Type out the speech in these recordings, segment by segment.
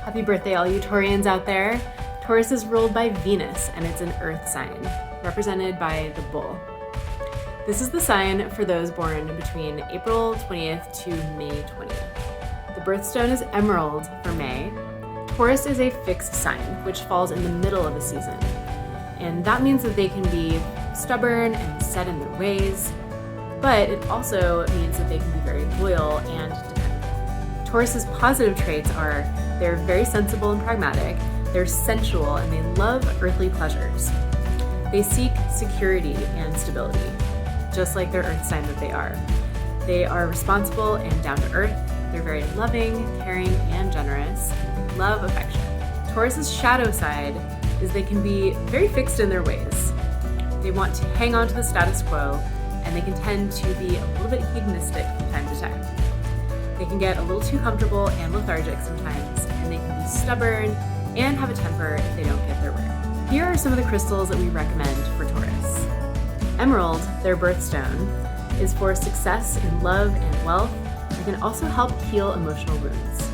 Happy birthday, all you Taurians out there. Taurus is ruled by Venus, and it's an earth sign, represented by the bull. This is the sign for those born between April 20th to May 20th. The birthstone is Emerald for May. Taurus is a fixed sign, which falls in the middle of a season. And that means that they can be stubborn and set in their ways, but it also means that they can be very loyal and dependable. Taurus's positive traits are they're very sensible and pragmatic, they're sensual, and they love earthly pleasures. They seek security and stability, just like their earth sign that they are. They are responsible and down to earth. They're very loving, caring, and generous. Love affection. Taurus's shadow side is they can be very fixed in their ways. They want to hang on to the status quo, and they can tend to be a little bit hedonistic from time to time. They can get a little too comfortable and lethargic sometimes, and they can be stubborn and have a temper if they don't get their way. Here are some of the crystals that we recommend for Taurus. Emerald, their birthstone, is for success in love and wealth and can also help heal emotional wounds.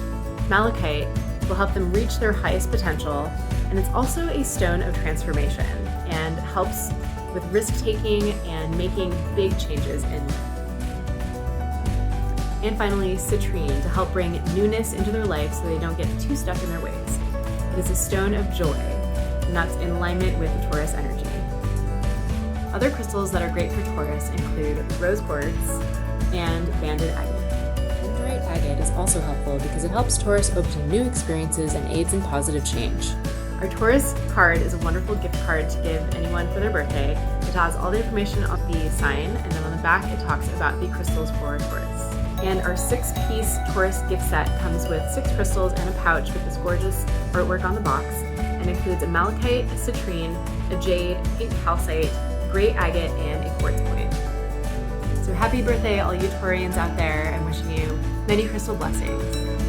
Malachite will help them reach their highest potential, and it's also a stone of transformation and helps with risk-taking and making big changes in life. And finally, Citrine to help bring newness into their life so they don't get too stuck in their ways. It is a stone of joy, and that's in alignment with the Taurus energy. Other crystals that are great for Taurus include rose quartz and banded agate. Dendrite Agate is also helpful because it helps Taurus open to new experiences and aids in positive change. Our Taurus card is a wonderful gift card to give anyone for their birthday. It has all the information on the sign, and then on the back it talks about the crystals for Taurus. And our 6-piece Taurus gift set comes with 6 crystals and a pouch with this gorgeous artwork on the box, and includes a malachite, a citrine, a jade, pink calcite, gray agate, and a quartz point. So happy birthday, all you Taurians out there, and wishing you many crystal blessings.